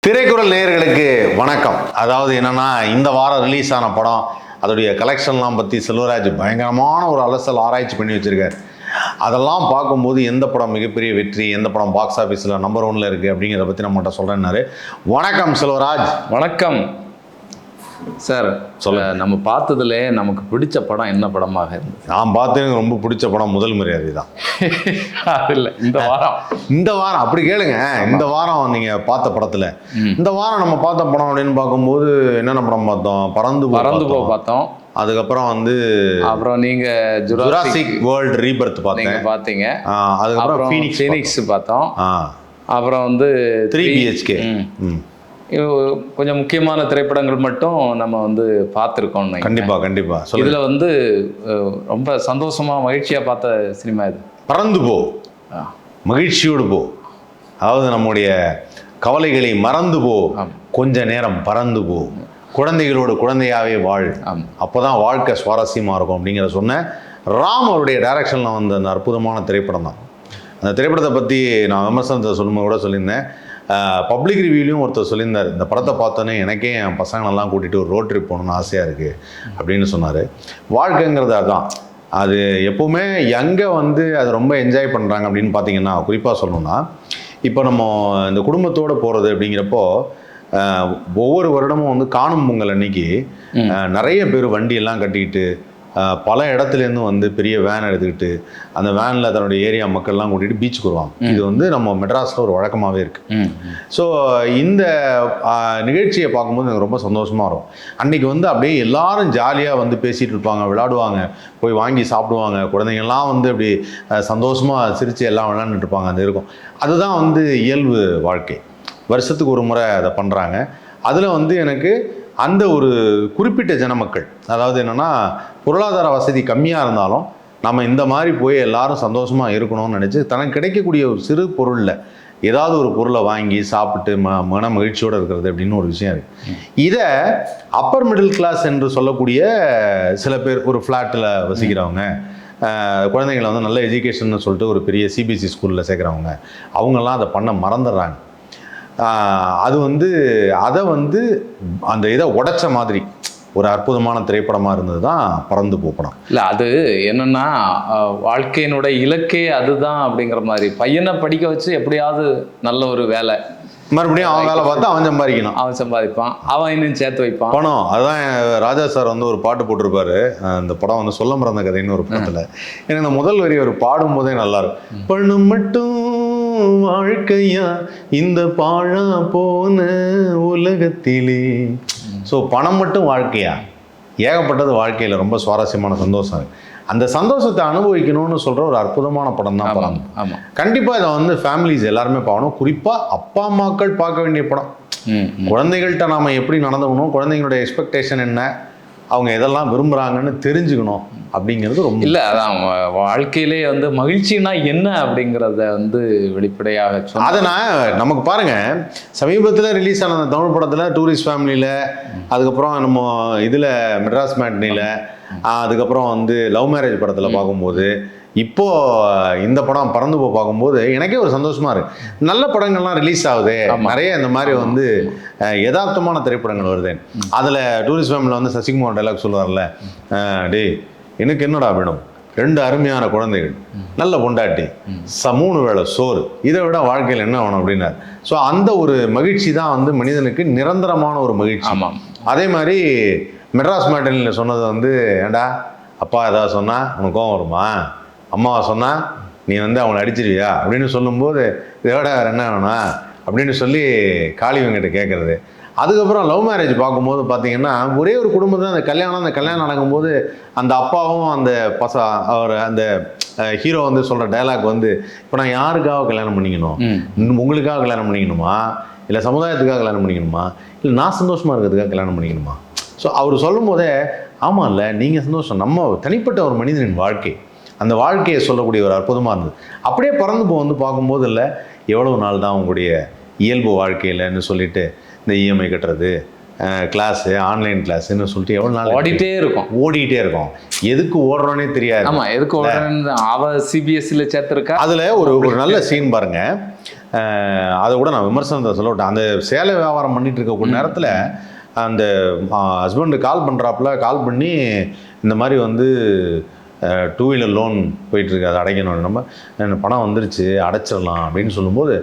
திரைக்குறள் நேயர்களுக்கு வணக்கம். அதாவது என்னன்னா, இந்த வாரம் ரிலீஸ் ஆன படம் அதோடைய கலெக்ஷன்லாம் பற்றி செல்வராஜ் பயங்கரமான ஒரு அலசல் ஆராய்ச்சி பண்ணி வச்சிருக்காரு. அதெல்லாம் பார்க்கும்போது எந்த படம் மிகப்பெரிய வெற்றி, எந்த படம் பாக்ஸ் ஆஃபீஸில் நம்பர் 1ல் இருக்குது அப்படிங்கிறத பற்றி நம்மகிட்ட சொல்கிறேன்னாரு. வணக்கம் செல்வராஜ். வணக்கம் சார். நம்ம பார்த்ததுல நமக்கு பிடிச்ச படம் என்ன படமாக இருந்தது? நான் பார்த்து எனக்கு ரொம்ப பிடிச்ச படம் முதல் மரியாதை தான். இல்லை, இந்த வாரம் அப்படி கேளுங்க. இந்த வாரம் நீங்கள் பார்த்த படத்தில் இந்த வாரம் நம்ம பார்த்த படம் அப்படின்னு பார்க்கும்போது என்னென்ன படம் பார்த்தோம்? பறந்து போ பார்த்தோம். அதுக்கப்புறம் அப்புறம் நீங்க ஜுராசிக் வேர்ல்ட் ரீபர்த் பார்த்தீங்க. அதுக்கப்புறம் ஃபீனிக்ஸ் பார்த்தோம். அப்புறம் 3 BHK. கொஞ்சம் முக்கியமான திரைப்படங்கள் மட்டும் நம்ம பார்த்துருக்கோம். கண்டிப்பா இதுல ரொம்ப சந்தோஷமா மகிழ்ச்சியா பார்த்த சினிமா இது பறந்து போ. மகிழ்ச்சியோடு போ. அதாவது நம்முடைய கவலைகளை மறந்து போ, கொஞ்ச நேரம் பறந்து போ, குழந்தைகளோடு குழந்தையாவே வாழ், அப்போதான் வாழ்க்கை சுவாரஸ்யமா இருக்கும் அப்படிங்கிற சொன்ன ராம் அவருடைய டைரக்ஷன்ல வந்த அந்த அற்புதமான திரைப்படம் தான். அந்த திரைப்படத்தை பற்றி நான் விமர்சனத்தை சொல்லும்போது கூட சொல்லியிருந்தேன். பப்ளிக் ரிவ்யூலையும் ஒருத்தர் சொல்லியிருந்தார், இந்த படத்தை பார்த்தோன்னே எனக்கே என் பசங்களெல்லாம் கூட்டிகிட்டு ஒரு ரோட் ட்ரிப் போகணுன்னு ஆசையாக இருக்குது அப்படின்னு சொன்னார். வாழ்க்கைங்கிறது அதுதான். அது எப்போவுமே எங்கே அது ரொம்ப என்ஜாய் பண்ணுறாங்க அப்படின்னு பார்த்தீங்கன்னா, குறிப்பாக சொல்லணும்னா இப்போ நம்ம இந்த குடும்பத்தோடு போகிறது அப்படிங்கிறப்போ ஒவ்வொரு வருடமும் காணும் பொங்கல் அன்னைக்கு நிறைய பேர் வண்டியெல்லாம் கட்டிக்கிட்டு பல இடத்துலேருந்து பெரிய வேன் எடுத்துக்கிட்டு அந்த வேனில் தன்னுடைய ஏரியா மக்கள்லாம் கூட்டிகிட்டு பீச்சுக்கு வருவாங்க. இது நம்ம மெட்ராஸில் ஒரு வழக்கமாகவே இருக்குது. ஸோ இந்த நிகழ்ச்சியை பார்க்கும்போது எனக்கு ரொம்ப சந்தோஷமாக இருக்கும். அன்றைக்கி அப்படியே எல்லாரும் ஜாலியாக பேசிகிட்டு இருப்பாங்க, விளையாடுவாங்க, போய் வாங்கி சாப்பிடுவாங்க, குழந்தைங்கள்லாம் அப்படி சந்தோஷமாக சிரித்து எல்லாம் விளையாண்டுட்டு இருப்பாங்க. அது இருக்கும். அதுதான் இயல்பு வாழ்க்கை. வருஷத்துக்கு ஒரு முறை அதை பண்ணுறாங்க. அதில் எனக்கு அந்த ஒரு குறிப்பிட்ட ஜனமக்கள், அதாவது என்னென்னா பொருளாதார வசதி கம்மியாக இருந்தாலும் நம்ம இந்த மாதிரி போய் எல்லாரும் சந்தோஷமாக இருக்கணும்னு நினச்சி தனக்கு கிடைக்கக்கூடிய ஒரு சிறு பொருளில் ஏதாவது ஒரு பொருளை வாங்கி சாப்பிட்டு மன மகிழ்ச்சியோடு இருக்கிறது அப்படின்னு ஒரு விஷயம் இருக்குது. இதை அப்பர் மிடில் கிளாஸ் என்று சொல்லக்கூடிய சில பேர், ஒரு ஃப்ளாட்டில் வசிக்கிறவங்க, குழந்தைங்களை நல்ல எஜுகேஷன் சொல்லிட்டு ஒரு பெரிய CBSE ஸ்கூலில் சேர்க்குறவங்க, அவங்கெல்லாம் அதை பண்ண மறந்துடுறாங்க. அது அதை அந்த இதை உடைச்ச மாதிரி ஒரு அற்புதமான திரைப்படமாக இருந்தது தான் பறந்து போ படம். இல்லை, அது என்னன்னா வாழ்க்கையினுடைய இலக்கே அதுதான் அப்படிங்கிற மாதிரி. பையனை படிக்க வச்சு எப்படியாவது நல்ல ஒரு வேலை, மறுபடியும் அவன் வேலை பார்த்து அவன் சம்பாதிக்கணும், அவன் சம்பாதிப்பான், அவன் இன்னும் சேர்த்து வைப்பான் பணம். அதுதான் ராஜா சார் ஒரு பாட்டு போட்டிருப்பாரு. அந்த படம் சொல்ல மறந்த கதைன்னு ஒரு படத்தில். எனக்கு இந்த முதல் வரி ஒரு பாடும் போதே நல்லா இருக்கும். பணம் மட்டும் வாழ்க்கையா இந்த பாழா போன உலகத்திலே. ஸோ பணம் மட்டும் வாழ்க்கையா? ஏகப்பட்டது வாழ்க்கையில் ரொம்ப சுவாரஸ்யமான சந்தோஷம். அந்த சந்தோஷத்தை அனுபவிக்கணும்னு சொல்கிற ஒரு அற்புதமான படம் தான் படம். ஆமாம், கண்டிப்பாக இதை ஃபேமிலிஸ் எல்லாருமே பார்க்கணும். குறிப்பாக அப்பா அம்மாக்கள் பார்க்க வேண்டிய படம். குழந்தைகள்கிட்ட நாம் எப்படி நடந்துக்கணும், குழந்தைங்களுடைய எக்ஸ்பெக்டேஷன் என்ன, அவங்க எதெல்லாம் விரும்புகிறாங்கன்னு தெரிஞ்சுக்கணும் அப்படிங்கிறது ரொம்ப இல்லை. அதான் வாழ்க்கையிலே மகிழ்ச்சினா என்ன அப்படிங்கிறத வெளிப்படையாக சொன்ன. அதை நமக்கு பாருங்கள், சமீபத்தில் ரிலீஸ் ஆன அந்த தமிழ் படத்தில் டூரிஸ்ட் ஃபேமிலியில், அதுக்கப்புறம் நம்ம இதில் மெட்ராஸ் மேட்னியில், அதுக்கப்புறம் லவ் மேரேஜ் படத்தில் பார்க்கும்போது, இப்போ இந்த படம் பறந்து போ பார்க்கும்போது எனக்கே ஒரு சந்தோஷமா இருக்கு. நல்ல படங்கள்லாம் ரிலீஸ் ஆகுது, நிறைய இந்த மாதிரி யதார்த்தமான திரைப்படங்கள் வருது. அதில் டூரிஸ்ட் ஃபேமிலியில் சசிகுமார் டைலாக் சொல்லுவார்ல, டே எனக்கு என்னடா வேணும், 2 அருமையான குழந்தைகள், நல்ல பொண்டாட்டி, 3 வேளை சோறு, இதை விட வாழ்க்கையில் என்ன வேணும் அப்படின்னார். ஸோ அந்த ஒரு மகிழ்ச்சி தான் மனிதனுக்கு நிரந்தரமான ஒரு மகிழ்ச்சி. ஆமாம். அதே மாதிரி மெட்ராஸ் மேட்டனில் சொன்னது ஏண்டா அப்பா ஏதாவது சொன்னால் உனக்கு கோவம் வருமா, அம்மாவை சொன்னால் நீ அவனை அடிச்சிருவியா அப்படின்னு சொல்லும்போது இதை விட வேறு என்ன வேணும்னா அப்படின்னு சொல்லி காளிவங்கிட்ட கேட்குறது. அதுக்கப்புறம் லவ் மேரேஜ் பார்க்கும்போது பார்த்தீங்கன்னா, ஒரே ஒரு குடும்பத்தில் அந்த கல்யாணம் நடக்கும்போது அந்த அப்பாவும் அந்த அவர் அந்த ஹீரோ சொல்கிற டைலாக் இப்போ நான் யாருக்காக கல்யாணம் பண்ணிக்கணும், உங்களுக்காக கல்யாணம் பண்ணிக்கணுமா, இல்லை சமுதாயத்துக்காக கல்யாணம் பண்ணிக்கணுமா, இல்லை நான் சந்தோஷமாக இருக்கிறதுக்காக கல்யாணம் பண்ணிக்கணுமா. ஸோ அவர் சொல்லும் போதே ஆமாம், இல்லை நீங்கள் சந்தோஷம், நம்ம தனிப்பட்ட ஒரு மனிதனின் வாழ்க்கை, அந்த வாழ்க்கையை சொல்லக்கூடிய ஒரு அற்புதமாக இருந்தது. அப்படியே பறந்து போ பார்க்கும்போது இல்லை எவ்வளவு நாள் தான் உங்களுடைய இயல்பு வாழ்க்கையில்னு சொல்லிட்டு இந்த EMI கட்டுறது, கிளாஸு, ஆன்லைன் கிளாஸுன்னு சொல்லிட்டு எவ்வளோ நாள் ஓடிட்டே இருக்கும். எதுக்கு ஓடுறோன்னே தெரியாது. ஆமாம், எதுக்கு ஓடுறோன்னு. அவ CBSEல சேர்த்துருக்கா. அதில் ஒரு நல்ல சீன் பாருங்கள். அதை கூட நான் விமர்சனத்தை சொல்லவிட்டேன். அந்த சேலை வியாபாரம் பண்ணிட்டு இருக்கக்கூடிய நேரத்தில் அந்த ஹஸ்பண்டு கால் கால் பண்ணி இந்த மாதிரி வந்து 2 வீலர் லோன் போயிட்டுருக்கு, அதை அடைக்கணும், நம்ம பணம் வந்துருச்சு அடைச்சிடலாம் அப்படின்னு சொல்லும்போது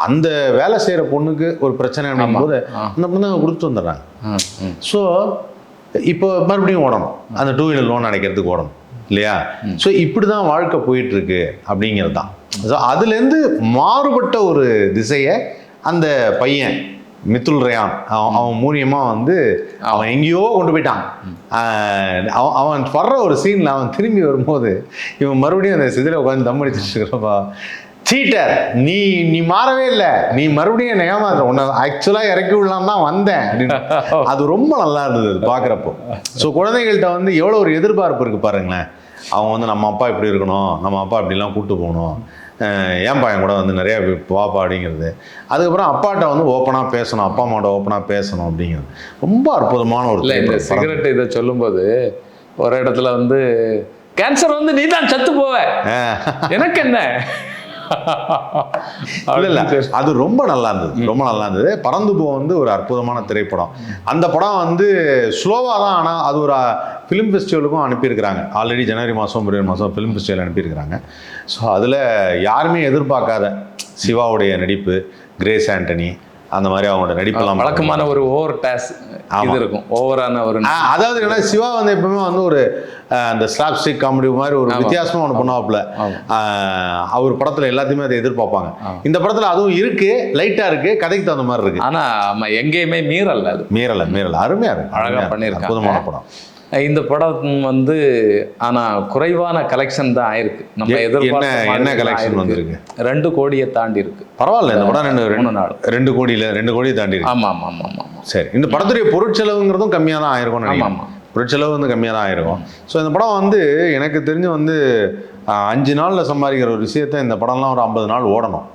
அந்த வேலை செய்கிற பொண்ணுக்கு ஒரு பிரச்சனை அப்படிங்கும்போது அந்த பொண்ணு கொடுத்துட்டு வந்துடுறாங்க. ஸோ இப்போ மறுபடியும் ஓடணும், அந்த 2 வீலர் லோன் அடைக்கிறதுக்கு ஓடணும் இல்லையா? ஸோ இப்படி தான் வாழ்க்கை போயிட்டுருக்கு அப்படிங்கிறது தான். ஸோ அதுலேருந்து மாறுபட்ட ஒரு திசையை அந்த பையன் மித்துல் ரயான் அவன் மூலியமாக வந்து அவன் எங்கேயோ கொண்டு போயிட்டான். அவன் வர்ற ஒரு சீனில் அவன் திரும்பி வரும்போது இவன் மறுபடியும் அந்த சிதில உட்காந்து தம் அடிச்சுட்டு இருக்கிறப்பா, சீட்டர் நீ மாறவே இல்லை, நீ மறுபடியும் என்ன ஏமாத்துற, உன்னை ஆக்சுவலாக இறக்கி விடலாம் தான் வந்தேன் அப்படின்னு. அது ரொம்ப நல்லா இருந்தது பார்க்குறப்போ. ஸோ குழந்தைகள்கிட்ட வந்து எவ்வளோ ஒரு எதிர்பார்ப்பு இருக்குது பாருங்களேன். அவங்க வந்து நம்ம அப்பா இப்படி இருக்கணும், நம்ம அப்பா இப்படிலாம் கூப்பிட்டு போகணும், ஏன் பையன் கூட வந்து நிறையா வாப்பா அப்படிங்கிறது. அதுக்கப்புறம் அப்பாட்ட வந்து ஓப்பனாக பேசணும், அப்பா அம்மாவோட ஓப்பனாக பேசணும் அப்படிங்கிறது ரொம்ப அற்புதமான ஒரு. இல்லை, இந்த சிகரெட் இதை சொல்லும்போது ஒரு இடத்துல வந்து கேன்சர் வந்து நீ தான் செத்து போவ, எனக்கு என்ன. இல்லை அது ரொம்ப நல்லா இருந்தது, ரொம்ப நல்லா இருந்தது. பறந்து போ வந்து ஒரு அற்புதமான திரைப்படம். அந்த படம் வந்து ஸ்லோவாக தான், ஆனால் அது ஒரு ஃபிலிம் ஃபெஸ்டிவலுக்கும் அனுப்பியிருக்கிறாங்க. ஆல்ரெடி ஜனவரி மாதம் ஃபிலிம் ஃபெஸ்டிவல் அனுப்பியிருக்கிறாங்க. ஸோ அதில் யாருமே எதிர்பார்க்காத சிவாவுடைய நடிப்பு, கிரேஸ் ஆண்டனி, அந்த மாதிரி அவங்களோட நடிப்பெல்லாம் வழக்கமான ஒரு ஓவர் இது இருக்கும், ஓவரான ஒரு. அதாவது என்னன்னா சிவா வந்து எப்பவுமே வந்து ஒரு அந்த ஸ்லாப்ஸ்டிக் காமெடி மாதிரி ஒரு வித்தியாசமா ஒன்று பண்ணுவாப்புல. அவர் படத்துல எல்லாத்தையுமே அதை எதிர்பார்ப்பாங்க. இந்த படத்துல அதுவும் இருக்கு, லைட்டா இருக்கு, கதைக்கு தகுந்த மாதிரி இருக்கு. ஆனா எங்கேயுமே மீறல, அது மீறல அருமையா இருக்கு, அழகா பண்ணிருக்காங்க, அற்புதமான படம். இந்த படம் வந்து ஆனா குறைவான கலெக்ஷன் தான் ஆயிருக்கு. நம்ம எதிர்பார்த்த என்ன கலெக்ஷன் வந்திருக்கு, 2 கோடியை தாண்டி இருக்கு. பரவாயில்ல, இந்த படம் 2 கோடியை தாண்டி இருக்கு. ஆமா ஆமா ஆமா ஆமா. சரி, இந்த படத்துடைய பொருட்செலவுங்கிறதும் கம்மியாக தான் ஆயிருக்கும் நினைக்கிறேன். பொருட்செலவு வந்து கம்மியாக தான் ஆயிருக்கும். ஸோ இந்த படம் வந்து எனக்கு தெரிஞ்சு வந்து 5 நாளில் சம்பாதிக்கிற ஒரு விஷயத்த இந்த படம்லாம் ஒரு 50 நாள் ஓடணும்,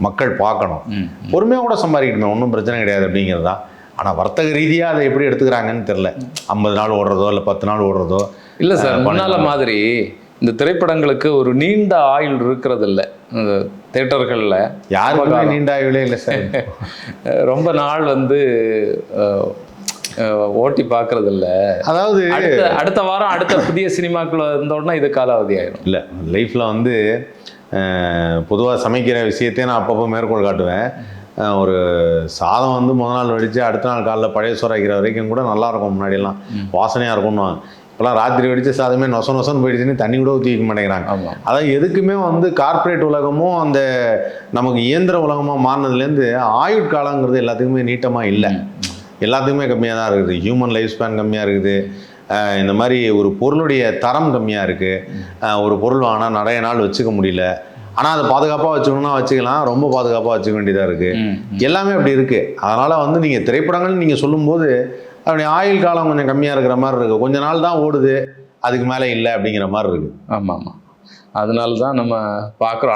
மக்கள் பார்க்கணும், பொறுமையாக கூட சம்பாதிக்கணுமே, ஒன்றும் பிரச்சனை கிடையாது அப்படிங்கிறது தான். ஆனால் வர்த்தக ரீதியாக அதை எப்படி எடுத்துக்கிறாங்கன்னு தெரில. 50 நாள் ஓடுறதோ இல்லை 10 நாள் ஓடுறதோ இல்லை சார். முன்னால மாதிரி இந்த திரைப்படங்களுக்கு ஒரு நீண்ட ஆயுள் இருக்கிறது இல்லை. தியேட்டர்களில் யாருக்குமே நீண்ட ஆயுளே இல்லை சார். ரொம்ப நாள் வந்து ஓட்டி பார்க்கறது இல்லை. அதாவது அடுத்த வாரம் அடுத்த புதிய சினிமாக்கள் இருந்தோடனா இது காலாவதி ஆயிடும். இல்லை, லைஃப்பில் வந்து பொதுவாக சமைக்கிற விஷயத்தையே நான் அப்பப்போ மேற்கோள் காட்டுவேன். ஒரு சாதம் வந்து முதல் நாள் வடித்து அடுத்த நாள் காலைல பழைய சோறு வைக்கிற வரைக்கும் கூட நல்லாயிருக்கும். முன்னாடியெல்லாம் வாசனையாக இருக்கும்னு, இப்போலாம் ராத்திரி வெடித்த சாதமே நொசன்னு போயிடுச்சுன்னு தண்ணி கூட ஊற்றி வைக்க மாட்டேங்கிறாங்க. அதாவது எதுக்குமே வந்து கார்ப்பரேட் உலகமும் அந்த நமக்கு இயந்திர உலகமாக மாறினதுலேருந்து ஆயுட்காலங்கிறது எல்லாத்துக்குமே நீட்டமாக இல்லை, எல்லாத்துக்குமே கம்மியாக தான் இருக்குது. ஹியூமன் லைஃப் ஸ்பேன் கம்மியாக இருக்குது. இந்த மாதிரி ஒரு பொருளுடைய தரம் கம்மியாக இருக்குது. ஒரு பொருள் வாங்கினா நிறைய நாள் வச்சுக்க முடியல. ஆனால் அதை பாதுகாப்பாக வச்சுக்கணும்னா வச்சுக்கலாம், ரொம்ப பாதுகாப்பாக வச்சுக்க வேண்டியதாக இருக்குது. எல்லாமே அப்படி இருக்குது. அதனால் வந்து நீங்கள் திரைப்படங்கள் நீங்கள் சொல்லும்போது அப்படி ஆயுள் காலம் கொஞ்சம் கம்மியாக இருக்கிற மாதிரி இருக்குது. கொஞ்ச நாள் தான் ஓடுது, அதுக்கு மேலே இல்லை அப்படிங்கிற மாதிரி இருக்குது. ஆமாம் ஆமாம். அதனால தான் நம்ம பார்க்குறோம்.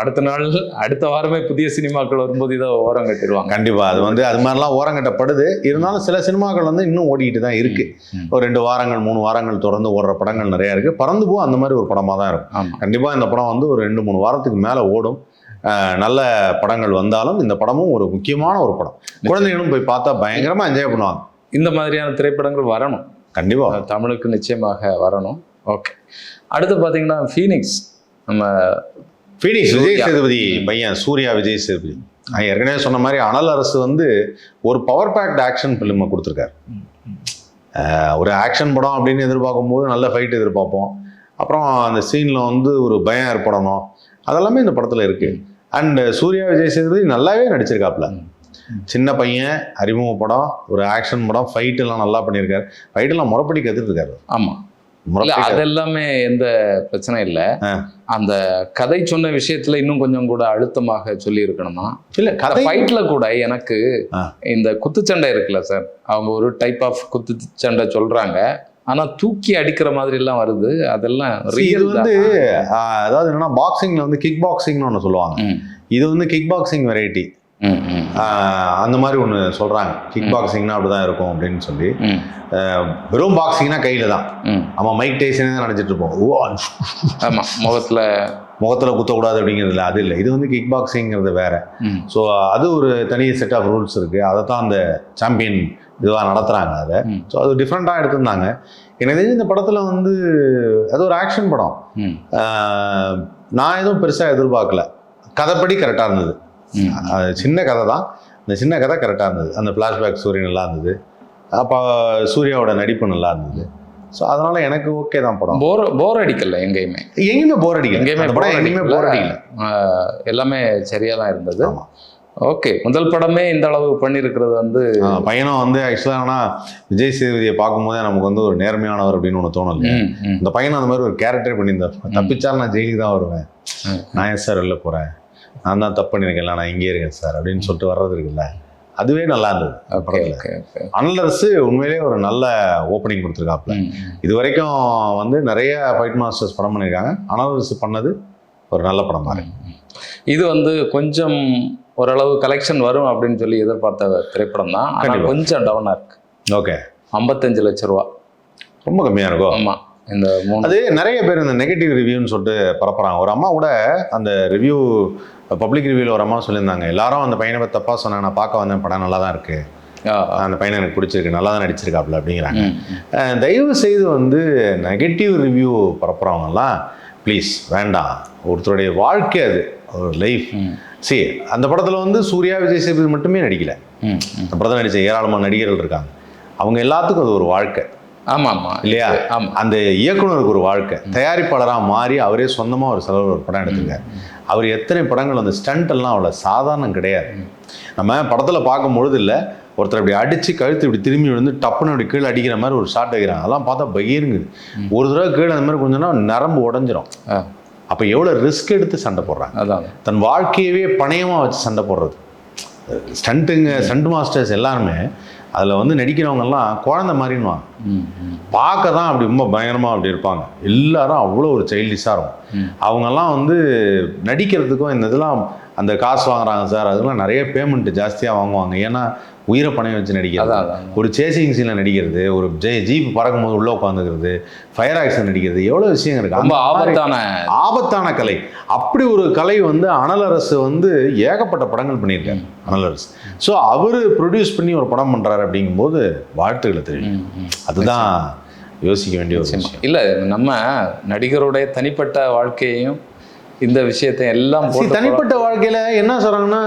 அடுத்த வாரமே புதிய சினிமாக்கள் வரும்போது இதை ஓரம் கட்டிடுவாங்க. கண்டிப்பாக அது வந்து அது மாதிரிலாம் ஓரம் கட்டப்படுது. இருந்தாலும் சில சினிமாக்கள் வந்து இன்னும் ஓடிக்கிட்டு தான் இருக்குது. ஒரு 2 வாரங்கள் 3 வாரங்கள் தொடர்ந்து ஓடுற படங்கள் நிறையா இருக்குது. பறந்து போ அந்த மாதிரி ஒரு படமாக தான் இருக்கும். கண்டிப்பாக இந்த படம் வந்து ஒரு 2-3 வாரத்துக்கு மேலே ஓடும். நல்ல படங்கள் வந்தாலும் இந்த படமும் ஒரு முக்கியமான ஒரு படம். குழந்தைகளும் போய் பார்த்தா பயங்கரமாக என்ஜாய் பண்ணுவாங்க. இந்த மாதிரியான திரைப்படங்கள் வரணும், கண்டிப்பாக தமிழுக்கு நிச்சயமாக வரணும். ஓகே, அடுத்து பார்த்தீங்கன்னா ஃபீனிக்ஸ் விஜய் சேதுபதி பையன் சூர்யா விஜய் சேதுபதி. நான் ஏற்கனவே சொன்ன மாதிரி அனல் அரசு வந்து ஒரு பவர் பேக்ட் ஆக்ஷன் ஃபிலிமை கொடுத்துருக்காரு. ஒரு ஆக்ஷன் படம் அப்படின்னு எதிர்பார்க்கும் போது நல்ல ஃபைட் எதிர்பார்ப்போம். அப்புறம் அந்த சீனில் வந்து ஒரு பயம் ஏற்படணும், அதெல்லாமே இந்த படத்தில் இருக்குது. அண்ட் சூர்யா விஜய் சேதுபதி நல்லாவே நடிச்சிருக்காப்புல. சின்ன பையன், அறிமுக படம், ஒரு ஆக்ஷன் படம், ஃபைட்டெல்லாம் நல்லா பண்ணியிருக்காரு. ஃபைட்டெல்லாம் முறைப்படி கற்றுட்டுருக்காரு. ஆமாம், அதெல்லாமே எந்த பிரச்சனை இல்லை. அந்த கதை சொன்ன விஷயத்துல இன்னும் கொஞ்சம் கூட அழுத்தமாக சொல்லி இருக்கணுமா? இல்ல, கதை ஃபைட்ல கூட எனக்கு இந்த குத்துச்சண்டை இருக்குல்ல சார், அவங்க ஒரு டைப் ஆஃப் குத்துச்சண்டை சொல்றாங்க, ஆனா தூக்கி அடிக்கிற மாதிரி எல்லாம் வருது. அதெல்லாம் இது வந்து அதாவது என்னன்னா பாக்ஸிங்ல வந்து கிக் பாக்ஸிங்னு ஒன்று சொல்லுவாங்க. இது வந்து கிக் பாக்ஸிங் வெரைட்டி. அந்த மாதிரி ஒன்று சொல்கிறாங்க. கிக் பாக்ஸிங்னா அப்படிதான் இருக்கும் அப்படின்னு சொல்லி. வெறும் பாக்ஸிங்னா கையில் தான். நம்ம மைக் டைசனே தான் நினச்சிட்டு இருப்போம். ஆமாம், முகத்தில் முகத்தில் குத்தக்கூடாது அப்படிங்கிறதுல அது இல்லை. இது வந்து கிக் பாக்ஸிங்கிறது வேற. ஸோ அது ஒரு தனி செட் ஆஃப் ரூல்ஸ் இருக்குது. அதை தான் அந்த சாம்பியன் இதுவாக நடத்துகிறாங்க அதை. ஸோ அது டிஃப்ரெண்ட்டாக எடுத்திருந்தாங்க. எனக்கு தெரிஞ்சு இந்த படத்தில் வந்து அது ஒரு ஆக்ஷன் படம். நான் எதுவும் பெருசாக எதிர்பார்க்கல. கதைப்படி கரெக்டாக இருந்தது. சின்ன கதை தான், அந்த சின்ன கதை கரெக்டாக இருந்தது. அந்த ஃப்ளாஷ்பேக் சூரிய நல்லா இருந்தது. அப்போ சூர்யாவோட நடிப்பு நல்லா இருந்தது. ஸோ அதனால எனக்கு ஓகே தான் படம். போர் அடிக்கல, எங்கேயுமே போர் அடிக்கல. எங்கேயுமே போர் அடிக்கல. எல்லாமே சரியா தான் இருந்தது. ஓகே, முதல் படமே இந்த அளவு பண்ணியிருக்கிறது வந்து பையனும் வந்து ஆக்சுவலாக ஆனால் விஜய் சேதுபதியை பார்க்கும்போதே நமக்கு வந்து ஒரு நேர்மையானவர் அப்படின்னு ஒன்று தோணல. இந்த பையனும் அந்த மாதிரி ஒரு கேரக்டர் பண்ணியிருந்தார். தப்பிச்சாலும் நான் ஜெயிலுக்கு தான் வருவேன், நான் ஏன் சார் வெளில போகிறேன், நான் தான் தப்பு பண்ணியிருக்கேன், நான் இங்கே இருக்கேன் சார் அப்படின்னு சொல்லிட்டு வர்றது இருக்குல்ல, அதுவே நல்லா இருந்தது படத்தில். அனலரசு உண்மையிலே ஒரு நல்ல ஓப்பனிங் கொடுத்துருக்காப்புல. இது வரைக்கும் வந்து நிறைய ஃபைட் மாஸ்டர்ஸ் படம் பண்ணியிருக்காங்க. அனலரசு பண்ணது ஒரு நல்ல படம் மாதிரி. இது வந்து கொஞ்சம் ஓரளவு கலெக்ஷன் வரும் அப்படின்னு சொல்லி எதிர்பார்த்த திரைப்படம் தான். ஆனால் கொஞ்சம் டவுனாக இருக்கு. ஓகே, 55 லட்ச ரூபா ரொம்ப கம்மியாக இருக்கும். ஆமாம், இந்த அது நிறைய பேர் இந்த நெகட்டிவ் ரிவ்யூன்னு சொல்லிட்டு பரப்புறாங்க. ஒரு அம்மா கூட அந்த ரிவ்யூ பப்ளிக் ரிவ்யூவில் ஒரு அம்மா சொல்லியிருந்தாங்க, எல்லாரும் அந்த பையனை தப்பாக சொன்னாங்க, நான் பார்க்க வந்தேன், படம் நல்லா தான் இருக்குது, அந்த பையனை எனக்கு பிடிச்சிருக்கு, நல்லா தான் நடிச்சிருக்காப்புல அப்படிங்கிறாங்க. தயவு செய்து வந்து நெகட்டிவ் ரிவ்யூ பரப்புறவங்கலாம் ப்ளீஸ் வேண்டாம். ஒருத்தருடைய வாழ்க்கை அது, ஒரு லைஃப். சரி, அந்த படத்தில் வந்து சூர்யா விஜய் சேதுபதி மட்டுமே நடிக்கல. அந்த படத்தில் நடித்த ஏராளமான நடிகர்கள் இருக்காங்க. அவங்க எல்லாத்துக்கும் அது ஒரு வாழ்க்கை. ஆமாம் ஆமாம் இல்லையா? அந்த இயக்குனருக்கு ஒரு வாழ்க்கை. தயாரிப்பாளராக மாறி அவரே சொந்தமாக ஒரு செலவு ஒரு படம் எடுத்துருக்காரு. அவர் எத்தனை படங்கள், அந்த ஸ்டண்ட் எல்லாம் அவ்வளோ சாதாரணம் கிடையாது. நம்ம படத்தில் பார்க்கும் பொழுது இல்லை, ஒருத்தர் இப்படி அடித்து கழுத்து இப்படி திரும்பி விழுந்து டப்புன்னு அப்படி கீழே அடிக்கிற மாதிரி ஒரு ஷாட் வைக்கிறாங்க. அதெல்லாம் பார்த்தா பகிருங்குது. ஒரு தடவை கீழே அந்த மாதிரி கொஞ்சம்னா நரம்பு உடஞ்சிரும். அப்போ எவ்வளோ ரிஸ்க் எடுத்து சண்டை போடுறாங்க. அதான் தன் வாழ்க்கையவே பணயமாக வச்சு சண்டை போடுறது. ஸ்டண்ட் மாஸ்டர்ஸ் எல்லாருமே அதில் வந்து நடிக்கிறவங்கெல்லாம் குழந்தை மாதிரின்னுவாங்க. பார்க்க தான் அப்படி ரொம்ப பயங்கரமாக அப்படி இருப்பாங்க. எல்லாரும் அவ்வளோ ஒரு சைல்டிஷாக இருக்கும். அவங்கெல்லாம் வந்து நடிக்கிறதுக்கும் இந்த இதெல்லாம் அந்த காசு வாங்குறாங்க சார், அதெல்லாம் நிறைய பேமெண்ட் ஜாஸ்தியாக வாங்குவாங்க. ஏன்னா உயிரை பணையம் வச்சு நடிக்கிறது, ஒரு சேசிங் சீனில் நடிக்கிறது, ஒரு ஜீப் பறக்கும் போது உள்ளே உட்காந்துக்கிறது, ஃபயர் ஆக்ஷன் நடிக்கிறது, எவ்வளோ விஷயம் இருக்குது. ரொம்ப ஆபத்தான கலை. அப்படி ஒரு கலை வந்து அனலரசு வந்து ஏகப்பட்ட படங்கள் பண்ணியிருக்காரு அனலரசு. ஸோ அவர் ப்ரொடியூஸ் பண்ணி ஒரு படம் பண்ணுறாரு அப்படிங்கும்போது வாழ்த்துக்களை தெரியும். அதுதான் யோசிக்க வேண்டிய ஒரு விஷயம். இல்லை, நம்ம நடிகருடைய தனிப்பட்ட வாழ்க்கையையும் இந்த விஷயத்தை எல்லாம் தனிப்பட்ட வாழ்க்கையில என்ன சொல்றாங்கன்னா,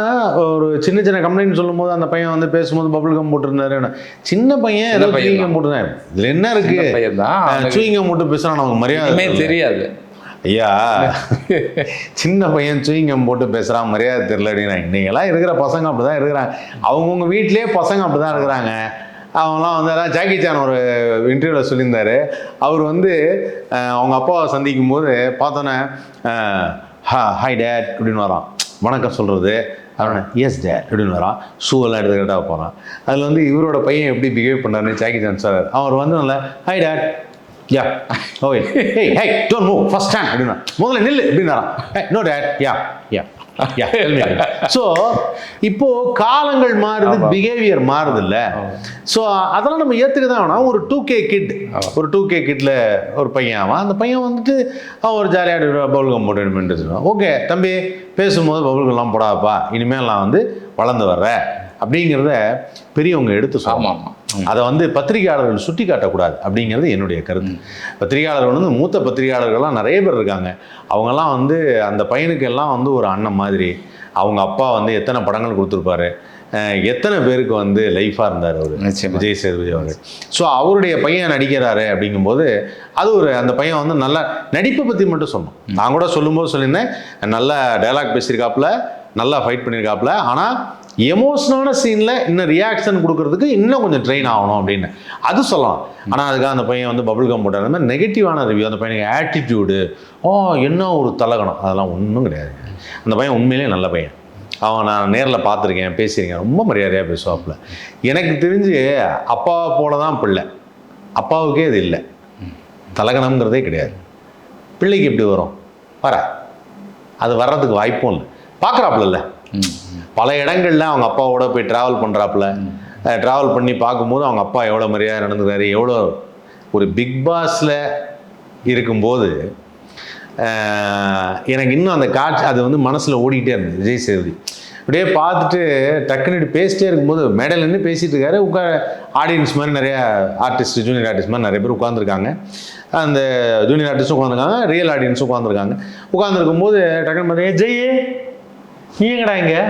ஒரு சின்ன சின்ன கம்ப்ளைண்ட் சொல்லும் போது அந்த பையன் வந்து பேசும்போது பபுள் கம் போட்டுருந்தாரு. சின்ன பையன் ஏதோ சூயிங்கம் போட்டுருந்தேன். இதுல என்ன இருக்கு, சூயிங்கம் போட்டு பேசுறான், அவங்க மரியாதை தெரியாது. ஐயா, சின்ன பையன் சூயிங்கம் போட்டு பேசுறான், மரியாதை தெரியல அப்படின்னா, இன்னைக்கெல்லாம் இருக்கிற பசங்க அப்படிதான் இருக்கிறாங்க. அவங்கவுங்க வீட்லயே பசங்க அப்படிதான் இருக்கிறாங்க. அவங்களாம் வந்து அதான் ஜாக்கி சான் ஒரு இன்டர்வியூவில் சொல்லியிருந்தார். அவர் வந்து அவங்க அப்பாவை சந்திக்கும் போது பார்த்தோன்னே ஹாய் டேட் அப்படின்னு வரான், வணக்கம் சொல்கிறது. அவனை எஸ் டேட் அப்படின்னு வரான், ஷூவெல்லாம் எடுத்துக்கிட்டால் போகிறான். அதில் வந்து இவரோட பையன் எப்படி பிஹேவ் பண்ணாருன்னு ஜாக்கி சான் சார் அவர் வந்து நல்லா hi date, yeah okay, hey hey don't move first stand அப்படின்னா, முதல்ல நில்லு அப்படின்னாரான். நோ டேட், யா யா. ஸோ இப்போ காலங்கள் மாறுது, பிஹேவியர் மாறுது இல்லை. ஸோ அதெல்லாம் நம்ம ஏற்றுக்க தான் வேணும். ஒரு 2K கிட், ஒரு 2K கிட்ல ஒரு பையன் அவன், அந்த பையன் வந்துட்டு அவன் ஒரு ஜாலியாக பபுள்கம் போட்டு சொல்லுவான். ஓகே தம்பி, பேசும்போது பபுள்கம்லாம் போடாப்பா, இனிமேல் நான் வந்து வளர்ந்து வர்றேன் அப்படிங்கிறத பெரியவங்க எடுத்து சொல்லலாம். அதை வந்து பத்திரிகையாளர்கள் சுட்டி காட்டக்கூடாது அப்படிங்கிறது என்னுடைய கருத்து. பத்திரிகையாளர்கள் வந்து மூத்த பத்திரிகையாளர்கள்லாம் நிறைய பேர் இருக்காங்க. அவங்கெல்லாம் வந்து அந்த பையனுக்கு எல்லாம் வந்து ஒரு அண்ணன் மாதிரி. அவங்க அப்பா வந்து எத்தனை படங்கள் கொடுத்துருப்பாரு, எத்தனை பேருக்கு வந்து லைஃபாக இருந்தார் அவர் விஜய் சேதுபதி அவர்கள். ஸோ அவருடைய பையன் நடிக்கிறாரு அப்படிங்கும்போது அது ஒரு, அந்த பையன் வந்து நல்ல நடிப்பை பற்றி மட்டும் சொன்னோம். நான் கூட சொல்லும்போது சொல்லியிருந்தேன், நல்ல டைலாக் பேசியிருக்காப்புல, நல்லா ஃபைட் பண்ணியிருக்காப்புல, ஆனால் எமோஷனான சீனில் இன்னும் ரியாக்ஷன் கொடுக்கறதுக்கு இன்னும் கொஞ்சம் ட்ரெயின் ஆகணும் அப்படின்னு அது சொல்லலாம். ஆனால் அதுக்காக அந்த பையன் வந்து பபுள் கம் போட்டார். அந்த மாதிரி நெகட்டிவான ரிவ்யூ, அந்த பையனுக்கு ஆட்டிடியூடு, என்ன ஒரு தலகணம், அதெல்லாம் ஒன்றும் கிடையாது. அந்த பையன் உண்மையிலே நல்ல பையன். அவன் நான் நேரில் பார்த்துருக்கேன், பேசியிருக்கேன், ரொம்ப மரியாதையாக பேசுவாப்புல. எனக்கு தெரிஞ்சு அப்பாவை போல தான் பிள்ளை, அப்பாவுக்கே அது இல்லை, தலகணம்ங்கிறதே கிடையாது. பிள்ளைக்கு எப்படி வரும், அது வர்றதுக்கு வாய்ப்பும் இல்லை. பார்க்குறாப்புல இல்லை, பல இடங்களில் அவங்க அப்பாவோட போய் ட்ராவல் பண்ணுறாப்புல, ட்ராவல் பண்ணி பார்க்கும்போது அவங்க அப்பா எவ்வளோ மரியாதை நடந்துக்கிறாரு. எவ்வளோ ஒரு பிக் பாஸில் இருக்கும்போது எனக்கு இன்னும் அந்த காட்சி அது வந்து மனசில் ஓடிக்கிட்டே இருந்தது. விஜய் சேதுபதி அப்படியே பார்த்துட்டு டக்குன்னு பேசிட்டே இருக்கும்போது மேடையில் நின்று பேசிகிட்டு இருக்காரு. ஆடியன்ஸ் மாதிரி நிறையா ஆர்டிஸ்ட், ஜூனியர் ஆர்டிஸ்ட் மாதிரி நிறைய பேர் உட்காந்துருக்காங்க. அந்த ஜூனியர் ஆர்டிஸ்ட்டும் உட்காந்துருக்காங்க, ரியல் ஆடியன்ஸும் உட்காந்துருக்காங்க. உட்காந்துருக்கும் போது டக்குன்னு பார்த்தீங்க, ஜெய் நீ எங்கடா இங்கே,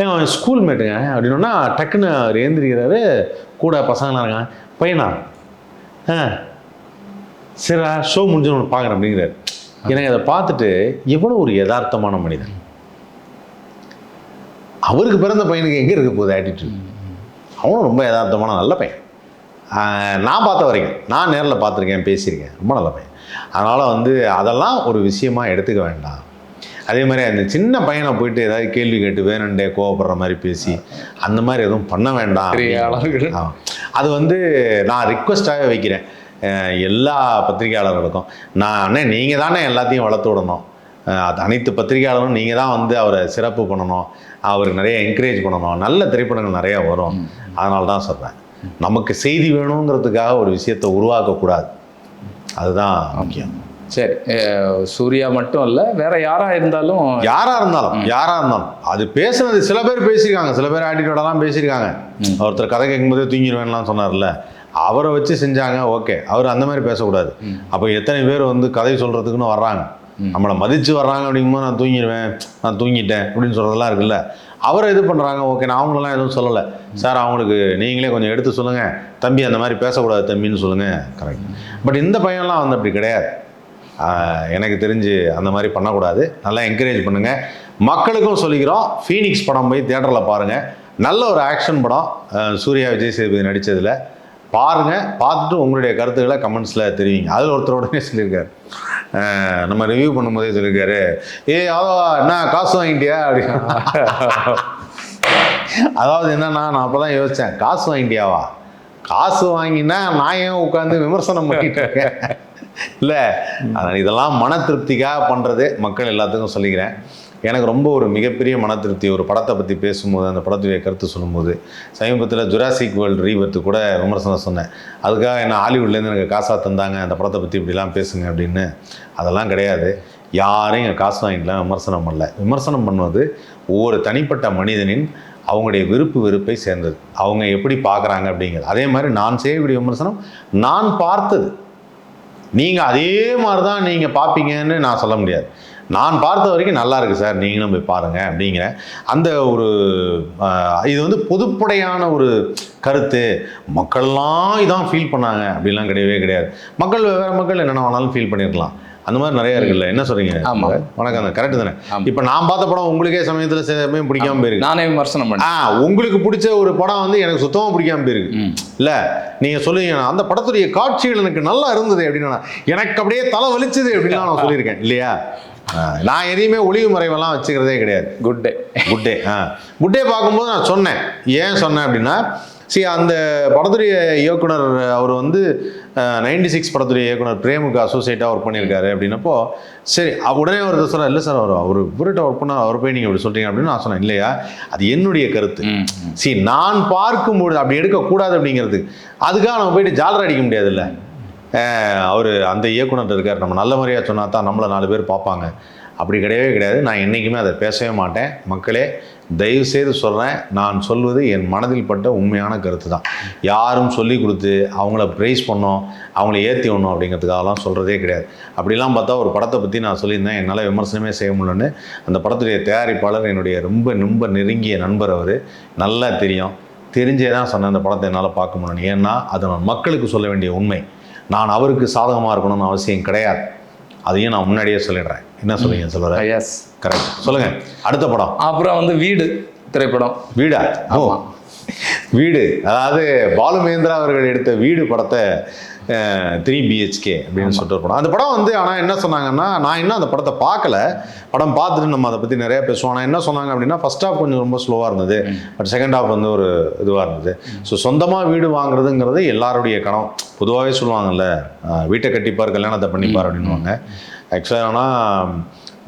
ஏங்க ஸ்கூல் மேட்டுங்க அப்படின்னா டக்குன்னு அவர் ஏந்திரிக்கிறாரு. கூட பசங்களாம் இருக்காங்க. பையனா சரிடா ஷோ முடிஞ்சு ஒன்று பார்க்குறேன் அப்படிங்கிறாரு. எனக்கு அதை பார்த்துட்டு எவ்வளோ ஒரு யதார்த்தமான மனிதன். அவருக்கு பிறந்த பையனுக்கு எங்கே இருக்க போகுது ஆட்டிடியூட்? அவனும் ரொம்ப யதார்த்தமான நல்ல பையன். நான் பார்த்த வரைக்கும், நான் நேரில் பார்த்துருக்கேன், பேசியிருக்கேன், ரொம்ப நல்ல பையன். அதனால் வந்து அதெல்லாம் ஒரு விஷயமா எடுத்துக்க வேண்டாம். அதே மாதிரி அந்த சின்ன பையனை போயிட்டு ஏதாவது கேள்வி கேட்டு வேணுண்டே கோவப்படுற மாதிரி பேசி அந்த மாதிரி எதுவும் பண்ண வேண்டாம். அது வந்து நான் ரிக்வெஸ்டாகவே வைக்கிறேன் எல்லா பத்திரிகையாளர்களுக்கும். அண்ணே நீங்கள் தானே எல்லாத்தையும் வளர்த்து விடணும், அது அனைத்து பத்திரிகையாளரும் நீங்கள் தான் வந்து அவரை சிறப்பு பண்ணணும், அவருக்கு நிறைய என்கரேஜ் பண்ணணும், நல்ல திரைப்படங்கள் நிறையா வரும். அதனால தான் சொல்கிறேன், நமக்கு செய்தி வேணுங்கிறதுக்காக ஒரு விஷயத்தை உருவாக்கக்கூடாது. அதுதான் முக்கியம். சரி, சூர்யா மட்டும் இல்லை, வேற யாரா இருந்தாலும் அது பேசுனது சில பேர் பேசியிருக்காங்க, சில பேர் ஆட்டிடியூடெல்லாம் பேசியிருக்காங்க. ஒருத்தர் கதை கேட்கும்போதே தூங்கிடுவேன்லாம் சொன்னார்ல, அவரை வச்சு செஞ்சாங்க. ஓகே, அவர் அந்த மாதிரி பேசக்கூடாது. அப்போ எத்தனை பேர் வந்து கதை சொல்கிறதுக்குன்னு வர்றாங்க, நம்மளை மதித்து வர்றாங்க. அப்படிங்கும்போது நான் தூங்கிடுவேன், நான் தூங்கிட்டேன் அப்படின்னு சொல்கிறதெல்லாம் இருக்குல்ல, அவரை இது பண்ணுறாங்க. ஓகே, நான் அவங்களெலாம் எதுவும் சொல்லலை சார், அவங்களுக்கு நீங்களே கொஞ்சம் எடுத்து சொல்லுங்கள், தம்பி அந்த மாதிரி பேசக்கூடாது தம்பின்னு சொல்லுங்கள். கரெக்ட். பட் இந்த பையன்லாம் வந்து அப்படி கிடையாது. எனக்கு தெரிஞ்சு அந்த மாதிரி பண்ணக்கூடாது. நல்லா என்கரேஜ் பண்ணுங்கள். மக்களுக்கும் சொல்லிக்கிறோம், ஃபீனிக்ஸ் படம் போய் தியேட்டரில் பாருங்கள். நல்ல ஒரு ஆக்ஷன் படம், சூர்யா விஜய் சேதுபதி நடித்ததில் பாருங்கள். பார்த்துட்டு உங்களுடைய கருத்துக்களை கமெண்ட்ஸில் தெரிவிங்க. அதில் ஒருத்தர் உடனே சொல்லியிருக்காரு, நம்ம ரிவ்யூ பண்ணும்போதே சொல்லியிருக்காரு, அதோ என்ன காசு வாங்கிட்டியா அப்படின்னா. அதாவது என்னன்னா, நான் அப்போ தான் யோசித்தேன், காசு வாங்கிட்டியாவா? காசு வாங்கினா நான் ஏன் உட்காந்து விமர்சனம் பண்ணிட்டு இருக்கேன் இல்லை. அதனால் இதெல்லாம் மன திருப்திக்காக பண்ணுறது. மக்கள் எல்லாத்துக்கும் சொல்லிக்கிறேன். எனக்கு ரொம்ப ஒரு மிகப்பெரிய மன திருப்தி ஒரு படத்தை பற்றி பேசும்போது, அந்த படத்துடைய கருத்து சொல்லும்போது. சமீபத்தில் ஜுராசிக் வேர்ல்டு ரீபர்த்து கூட விமர்சனம் சொன்னேன். அதுக்காக என்ன ஹாலிவுட்லேருந்து எனக்கு காசாக தந்தாங்க, அந்த படத்தை பற்றி இப்படிலாம் பேசுங்க அப்படின்னு. அதெல்லாம் கிடையாது. யாரையும் இங்கே காசு வாங்கிக்கலாம் விமர்சனம் பண்ணல. விமர்சனம் பண்ணுவது ஒவ்வொரு தனிப்பட்ட மனிதனின் அவங்களுடைய வெறுப்பை சேர்ந்தது, அவங்க எப்படி பார்க்குறாங்க அப்படிங்கிறது. அதே மாதிரி நான் செய்யக்கூடிய விமர்சனம் நான் பார்த்தது. நீங்கள் அதே மாதிரி தான் நீங்கள் பார்ப்பீங்கன்னு நான் சொல்ல முடியாது. நான் பார்த்த வரைக்கும் நல்லா இருக்குது சார், நீங்களும் போய் பாருங்கள் அப்படிங்கிற அந்த ஒரு இது வந்து பொதுப்படையான ஒரு கருத்து. மக்கள்லாம் இதான் ஃபீல் பண்ணாங்க அப்படிலாம் கிடையவே கிடையாது. வேறு மக்கள் என்னென்ன வேணாலும் ஃபீல் பண்ணியிருக்கலாம். அந்த மாதிரி நிறைய இருக்குல்ல. என்ன சொல்றீங்க? வணக்கம், கரெக்ட் தானே? இப்போ நான் பார்த்த படம் உங்களுக்கே சமயத்தில் சமயம் பிடிக்காம போயிருக்கு. நானே விமர்சனம் பண்ணேன். உங்களுக்கு பிடிச்ச ஒரு படம் வந்து எனக்கு சுத்தமாக பிடிக்காம போயிருக்கு இல்லை. நீங்கள் சொல்லுவீங்க, அந்த படத்துடைய காட்சிகள் எனக்கு நல்லா இருந்தது அப்படின்னா, எனக்கு அப்படியே தலை வலிச்சது அப்படின்னு நான் சொல்லியிருக்கேன் இல்லையா? நான் எதையுமே ஒளிவு மறைவெல்லாம் வச்சுக்கிறதே கிடையாது. குட் டே பார்க்கும்போது நான் சொன்னேன். ஏன் சொன்னேன் அப்படின்னா, அந்த படத்துடைய இயக்குனர் அவர் வந்து 96 படத்துடைய இயக்குனர் பிரேமுக்கு அசோசியேட்டாக ஒர்க் பண்ணியிருக்காரு அப்படின்னப்போ, சரி உடனே அவர் சொல்ல, இல்லை சார் அவர் இவர்கிட்ட ஒர்க் பண்ண அவர் போய் நீங்கள் இப்படி சொல்கிறீங்க அப்படின்னு நான் சொன்னேன். இல்லையா, அது என்னுடைய கருத்து. நான் பார்க்கும்பொழுது அப்படி எடுக்கக்கூடாது அப்படிங்கிறதுக்கு அதுக்காக நம்ம போயிட்டு ஜாலரை அடிக்க முடியாதுல்ல. அவர் அந்த இயக்குனர் இருக்கார், நம்ம நல்ல முறையாக சொன்னால் தான் நம்மளை 4 பேர் பார்ப்பாங்க. அப்படி கிடையவே கிடையாது. நான் என்றைக்குமே அதை பேசவே மாட்டேன். மக்களே, தயவுசெய்து சொல்கிறேன், நான் சொல்வது என் மனதில் பட்ட உண்மையான கருத்து தான். யாரும் சொல்லி கொடுத்து அவங்கள ப்ரைஸ் பண்ணோம், அவங்கள ஏற்றி விடணும் அப்படிங்கிறதுக்காகலாம் சொல்கிறதே கிடையாது. அப்படிலாம் பார்த்தா ஒரு படத்தை பற்றி நான் சொல்லியிருந்தேன், என்னால் விமர்சனமே செய்ய முடியலன்னு. அந்த படத்துடைய தயாரிப்பாளர் என்னுடைய ரொம்ப நெருங்கிய நண்பர். அவர் நல்லா தெரிஞ்சே தான் சொன்னேன், அந்த படத்தை என்னால் பார்க்க முடியல. ஏன்னா அது நான் மக்களுக்கு சொல்ல வேண்டிய உண்மை. நான் அவருக்கு சாதகமாக இருக்கணும்னு அவசியம் கிடையாது. அதையும் நான் முன்னாடியே சொல்லிடுறேன். என்ன சொல்லுங்க சொல்லுறேன்? Yes, correct. சொல்லுங்க. அடுத்த படம் அப்புறம் வந்து வீடு திரைப்படம். வீடா? வீடு, அதாவது பாலுமேந்திரா அவர்கள் எடுத்த வீடு படத்தை 3 BHK அப்படின்னு சொல்லிட்டு ஒரு படம். அந்த படம் வந்து ஆனால் என்ன சொன்னாங்கன்னா, நான் இன்னும் அந்த படத்தை பார்க்கல. படம் பார்த்துட்டு நம்ம அதை பற்றி நிறையா பேசுவோம். ஆனால் என்ன சொன்னாங்க அப்படின்னா, ஃபர்ஸ்ட் ஹாஃப் கொஞ்சம் ரொம்ப ஸ்லோவாக இருந்தது, பட் செகண்ட் ஹாஃப் வந்து ஒரு இதுவாக இருந்தது. சொந்தமாக வீடு வாங்குறதுங்கிறது எல்லாருடைய கனவு. பொதுவாகவே சொல்லுவாங்கல்ல, வீட்டை கட்டிப்பார் கல்யாணத்தை பண்ணிப்பார் அப்படின்வாங்க. ஆக்சுவலாக ஆனால்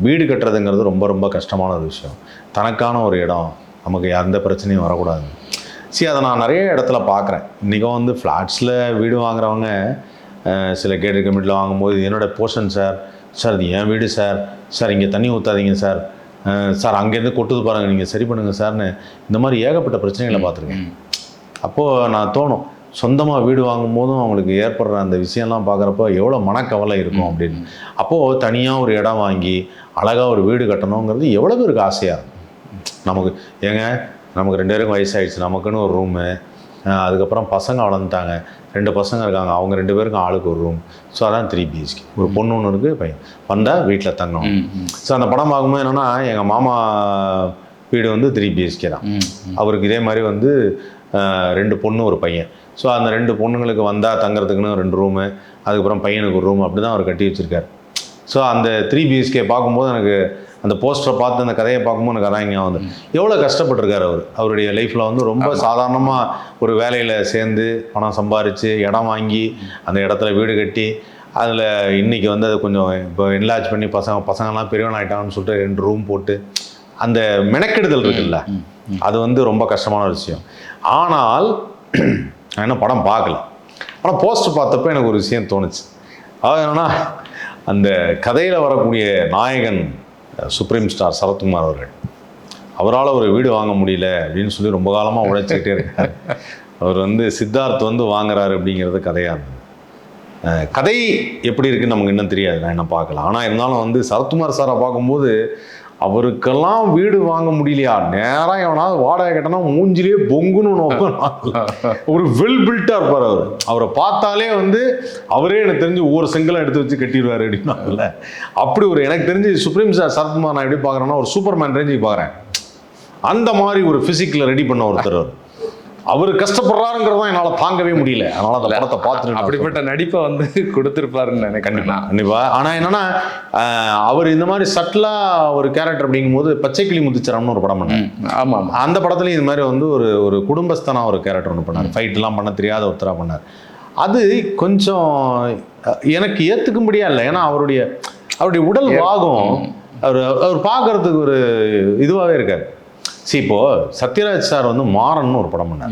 வீடு கட்டுறதுங்கிறது ரொம்ப கஷ்டமான ஒரு விஷயம். தனக்கான ஒரு இடம், நமக்கு எந்த பிரச்சனையும் வரக்கூடாது. அதை நான் நிறைய இடத்துல பார்க்குறேன். இன்றைக்கும் வந்து ஃப்ளாட்ஸில் வீடு வாங்குறவங்க சில கேட்டட் கமிட்டியில் வாங்கும்போது, என்னோடய போர்ஷன் சார் சார் இது என் வீடு சார், சார் இங்கே தண்ணி ஊற்றாதீங்க சார், சார் அங்கேருந்து கொட்டுது பாருங்கள் நீங்கள் சரி பண்ணுங்கள் சார்னு இந்த மாதிரி ஏகப்பட்ட பிரச்சனைகளை பார்த்துருக்கேன். அப்போது நான் தோணும், சொந்தமாக வீடு வாங்கும் போதும் அவங்களுக்கு ஏற்படுற அந்த விஷயம்லாம் பார்க்குறப்போ எவ்வளோ மனக்கவலை இருக்கும் அப்படின்னு. அப்போது தனியாக ஒரு இடம் வாங்கி அழகாக ஒரு வீடு கட்டணுங்கிறது எவ்வளோ பேருக்கு ஆசையாக இருக்கும். நமக்கு நமக்கு 2 பேருக்கும் வயசாகிடுச்சு, நமக்குன்னு ஒரு ரூமு, அதுக்கப்புறம் பசங்க வளர்ந்துட்டாங்க, 2 பசங்க இருக்காங்க, அவங்க 2 பேருக்கும் ஆளுக்கு ஒரு ரூம். ஸோ அதான் 3 BHK. ஒரு பொண்ணு ஒன்று இருக்குது, பையன் வந்தால் வீட்டில் தங்கணும். ஸோ அந்த படம் பார்க்கும்போது என்னென்னா, எங்கள் மாமா வீடு வந்து 3 BHK தான். அவருக்கு இதே மாதிரி வந்து 2 பொண்ணு ஒரு பையன். ஸோ அந்த 2 பொண்ணுங்களுக்கு வந்தால் தங்குறதுக்குன்னு 2 ரூமு, அதுக்கப்புறம் பையனுக்கு ஒரு ரூம், அப்படி தான் அவர் கட்டி வச்சுருக்கார். ஸோ அந்த 3 BHK பார்க்கும்போது எனக்கு அந்த போஸ்டரை பார்த்து அந்த கதையை பார்க்கும்போது எனக்கு அதான் இங்கே வந்து எவ்வளோ கஷ்டப்பட்டிருக்கார் அவருடைய லைஃப்பில் வந்து ரொம்ப சாதாரணமாக ஒரு வேலையில் சேர்ந்து பணம் சம்பாரித்து இடம் வாங்கி அந்த இடத்துல வீடு கட்டி அதில் இன்றைக்கி வந்து அது கொஞ்சம் இப்போ என்லார்ஜ் பண்ணி பசங்கள்லாம் பெரியவன் ஆகிட்டாங்கன்னு சொல்லிட்டு 2 ரூம் போட்டு அந்த மெனக்கெடுதல் இருக்குல்ல, அது வந்து ரொம்ப கஷ்டமான ஒரு விஷயம். ஆனால் நான் இன்னும் படம் பார்க்கல, ஆனால் போஸ்டர் பார்த்தப்போ எனக்கு ஒரு விஷயம் தோணுச்சு. அதாவது என்னென்னா, அந்த கதையில் வரக்கூடிய நாயகன் சுப்ரீம் ஸ்டார் சரத்குமார் அவர்கள், அவரால் ஒரு வீடு வாங்க முடியல அப்படின்னு சொல்லி ரொம்ப காலமாக உழைச்சிக்கிட்டே இருக்கார். அவர் வந்து சித்தார்த் வந்து வாங்குறாரு அப்படிங்கிறது கதையாக இருந்தது. கதை எப்படி இருக்குன்னு நமக்கு இன்னும் தெரியாது, நான் என்ன பார்க்கலாம். ஆனால் இருந்தாலும் வந்து சரத்குமார் சாரை பார்க்கும்போது அவருக்கெல்லாம் வீடு வாங்க முடியலையா, நேராக எவனாவது வாடகை கட்டினா மூஞ்சிலே பொங்குன்னு நோக்கம். ஒரு வெல் பில்ட்டாக இருப்பார் அவரை பார்த்தாலே வந்து அவரே எனக்கு தெரிஞ்சு ஒவ்வொரு செங்கலும் எடுத்து வச்சு கட்டிடுவார் அப்படின்னாங்கல்ல. அப்படி ஒரு எனக்கு தெரிஞ்சு சுப்ரீம் ஸ்டார் சரத்குமார் நான் எப்படி பார்க்குறேன்னா ஒரு சூப்பர்மேன் ரேஞ்சுக்கு பார்க்குறேன். அந்த மாதிரி ஒரு ஃபிசிக்கில் ரெடி பண்ண ஒருத்தர் அவர் கஷ்டப்படுறாருங்கிறதான் என்னால் தாங்கவே முடியல. அதனால அந்த படத்தை பார்த்துட்டு அப்படிப்பட்ட நடிப்பை வந்து கொடுத்துருப்பாருன்னு நினைக்கிறேன். கண்டிப்பாக. ஆனால் என்னன்னா, அவர் இந்த மாதிரி சட்டிலாக ஒரு கேரக்டர் அப்படிங்கும்போது பச்சைக்கிளி முத்துச்சரம்னு ஒரு படம் பண்ணார். ஆமாம், அந்த படத்துலையும் இது மாதிரி வந்து ஒரு குடும்பஸ்தான ஒரு கேரக்டர் ஒன்று பண்ணார். ஃபைட்லாம் பண்ண தெரியாத ஒருத்தராக பண்ணார். அது கொஞ்சம் எனக்கு ஏற்றுக்கும்படியா இல்லை. ஏன்னா அவருடைய உடல் வாகம் அவர் பார்க்கறதுக்கு ஒரு இதுவாகவே இருக்கார். இப்போது சத்யராஜ் சார் வந்து மாறன்னு ஒரு படம் பண்ணார்.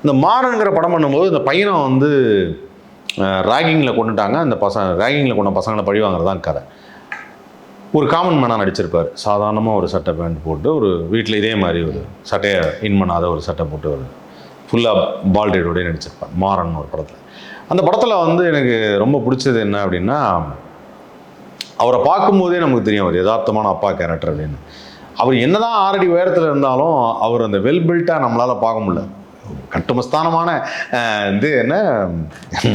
இந்த மாறனுங்கிற படம் பண்ணும்போது இந்த பையனை வந்து ராகிங்கில் கொண்டுட்டாங்க. அந்த ராகிங்கில் கொண்ட பசங்களை பழி வாங்குறது தான் கதை. ஒரு காமன் மேனாக நடிச்சிருப்பார். சாதாரணமாக ஒரு சட்டை பேண்ட் போட்டு ஒரு வீட்டில் இதே மாதிரி ஒரு சட்டையை இன் பண்ணாத ஒரு சட்டை போட்டு ஒரு ஃபுல்லாக பால்டேடோடய நடிச்சிருப்பார் மாறன் ஒரு படத்தில். அந்த படத்தில் வந்து எனக்கு ரொம்ப பிடிச்சது என்ன அப்படின்னா, அவரை பார்க்கும்போதே நமக்கு தெரியும் அவர் யதார்த்தமான அப்பா கேரக்டர் அப்படின்னு. அவர் என்னதான் 6 அடி உயரத்தில் இருந்தாலும் அவர் அந்த வெல் பில்ட்டாக நம்மளால் பார்க்க முடியல. கட்டுமஸ்தானமான இது என்ன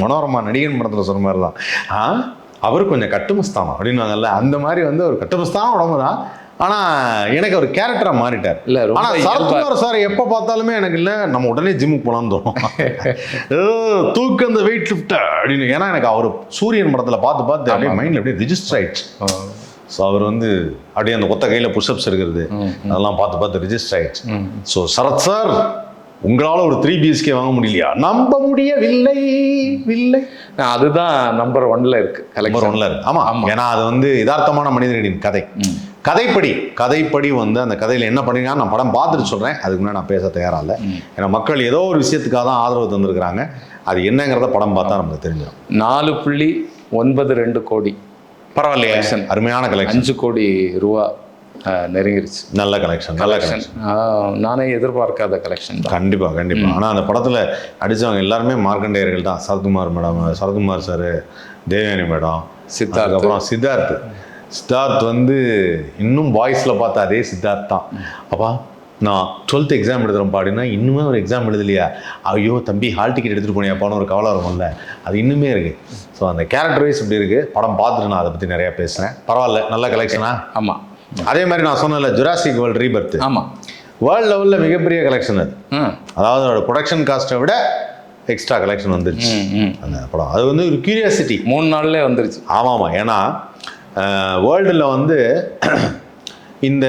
மனோரமா நடிகன் படத்தில் சொன்ன மாதிரி தான், அவர் கொஞ்சம் கட்டுமஸ்தானம் அப்படின்னாங்கல்ல, அந்த மாதிரி வந்து ஒரு கட்டுமஸ்தானம் உடம்பு தான். ஆனால் எனக்கு அவர் கேரக்டராக மாறிட்டார். இல்லை, ஆனால் சரத்குமார் சார் எப்போ பார்த்தாலுமே எனக்கு இல்லை நம்ம உடனே ஜிம்முக்கு போகலான்னு தோணும். தூக்கு அந்த வெயிட் லிஃப்டர் அப்படின்னு. ஏன்னா எனக்கு அவர் சூரியன் படத்தில் பார்த்து அப்படியே மைண்டில் அப்படியே ரிஜிஸ்டர் ஆயிடுச்சு. ஸோ அவர் வந்து அப்படியே அந்த கொத்த கையில் புஷ்அப்ஸ் இருக்கிறது அதெல்லாம் பார்த்து ரிஜிஸ்டர் ஆயிடுச்சு. ஸோ சரத் சார் உங்களால் ஒரு 3 BHK வாங்க முடியலையா? நம்ப முடியவில்லை. அதுதான் நம்பர் 1ல இருக்கு. நம்பர் 1ல இருக்கு. ஆமாம், ஏன்னா அது வந்து யதார்த்தமான மனிதர்களின் கதைப்படி வந்து அந்த கதையில் என்ன பண்ணிருக்காங்க நான் படம் பார்த்துட்டு சொல்கிறேன். அதுக்கு முன்னாடி நான் பேச தயாராக இல்லை. ஏன்னா மக்கள் ஏதோ ஒரு விஷயத்துக்காக தான் ஆதரவு தந்துருக்குறாங்க. அது என்னங்கிறத படம் பார்த்தா நமக்கு தெரிஞ்சிடும். 4.92 கோடி. பரவாயில்லையே, அருமையான கலெக்ஷன். 5 கோடி ரூபா நெருங்கிருச்சு. நல்ல கலெக்ஷன். நானே எதிர்பார்க்காத கலெக்ஷன். கண்டிப்பாக. ஆனால் அந்த படத்தில் நடித்தவங்க எல்லாருமே மார்க்கண்டேயர்கள் தான். சரத்குமார் சார், தேவயானி மேடம், சித்தார்த், அப்புறம் சித்தார்த் வந்து இன்னும் வாய்ஸில் பார்த்தா அதே சித்தார்த் தான். அப்பா நான் 12th எக்ஸாம் எழுதுகிறேன் பாடினா இன்னுமே ஒரு எக்ஸாம் எழுதலையா, ஐயோ தம்பி ஹால் டிக்கெட் எடுத்துகிட்டு போனியாப்பான்னு ஒரு கவலை வரும்ல, அது இன்னுமே இருக்குது. ஸோ அந்த கேரக்டர் வைஸ் இப்படி இருக்குது. படம் பார்த்துட்டு நான் அதை பற்றி நிறையா பேசுகிறேன். பரவாயில்ல, நல்ல கலெக்ஷனா? ஆமாம். அதே மாதிரி நான் சொன்னல ஜுராசிக் வேர்ல்ட் ரீபர்த், ஆமாம், வேர்ல்டு லெவலில் மிகப்பெரிய கலெக்ஷன் அது. அதாவது அதோட ப்ரொடக்ஷன் காஸ்ட்டை விட எக்ஸ்ட்ரா கலெக்ஷன் வந்துருச்சு அந்த படம். அது வந்து ஒரு கியூரியாசிட்டி, 3 நாள்லேயே வந்துருச்சு. ஆமாம், ஏன்னா வேர்ல்டில் வந்து இந்த